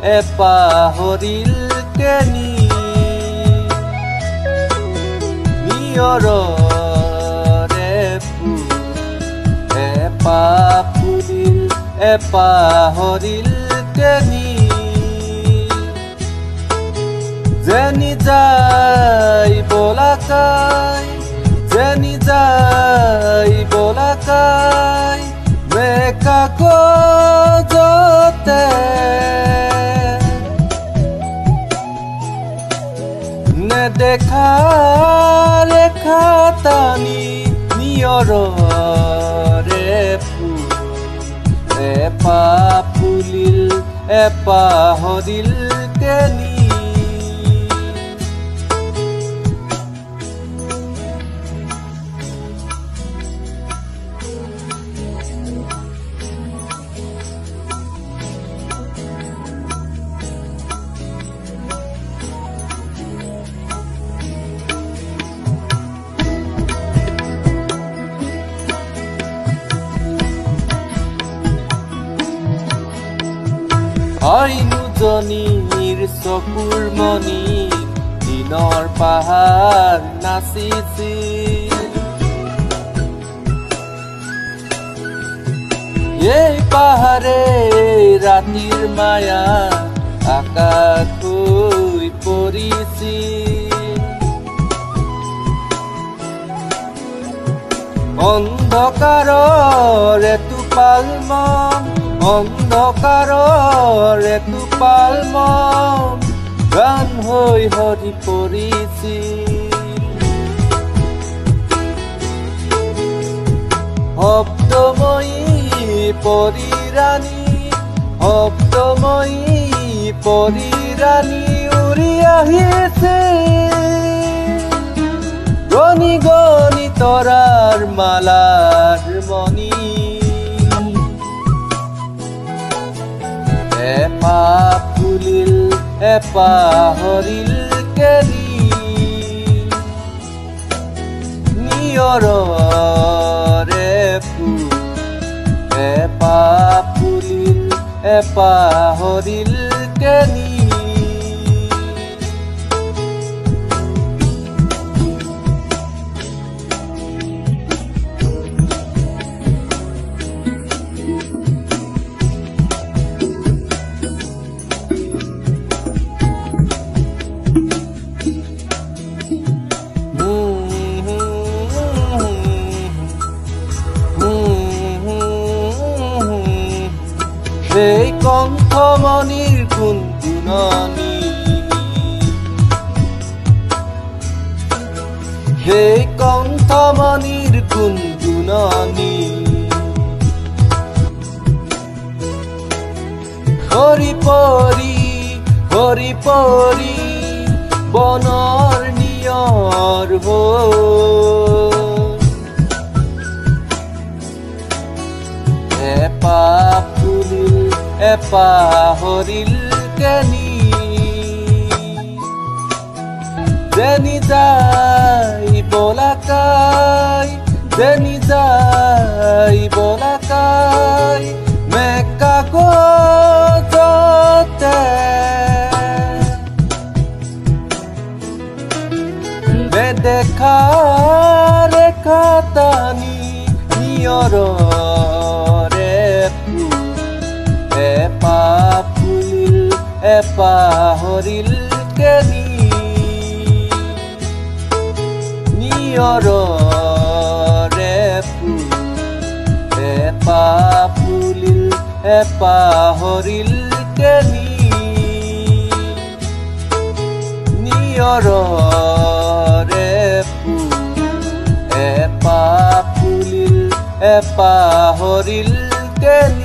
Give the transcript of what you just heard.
পাহৰিল কেনি নিয়ৰৰে ফুল ফুলিল পাহৰিল কেনি যেনি যাই বলাকাই যেনি যাই বলাকাই কাগজতে নেদেখা ৰেখা টানি নিয়ৰৰে ফুল ফুলিল পাহৰিল কেনি আইনুজনীৰ চকুৰ মণি দিনৰ পাহাৰ নাচিছিল এই পাহাৰে ৰাতিৰ মায়া আকাশ হৈ পৰিছিল অন্ধকাৰৰ এটোপাল মন অন্ধকাৰৰ এটোপাল মন গান হৈ সৰি পৰিছিল শব্দময়ী পৰিৰাণী শব্দময়ী পৰিৰাণী উৰি আহিছে গণি গণি তৰাৰ মালাৰ মণি ফুলিল পাহৰিল কেনি নিয়ৰৰে ফুল ফুলিল পাহৰিল কেনি সেই কণ্ঠমণিৰ গুণগুণনি সেই কণ্ঠমণিৰ গুণগুণনি হৰি পৰি বনৰ নিয়ৰ ফুলিল পাহৰিল কেনি যেনি যাই বলাকাই যেনি যাই বলাকাই কাগজতে নেদেখা ৰেখা টানি নিয়ৰৰে ফুল ফুলিল পাহৰিল কেনি নিয়ৰৰে ফুল ফুলিল পাহৰিল কেনি নিয়ৰৰে ফুল ফুলিল পাহৰিল কেনি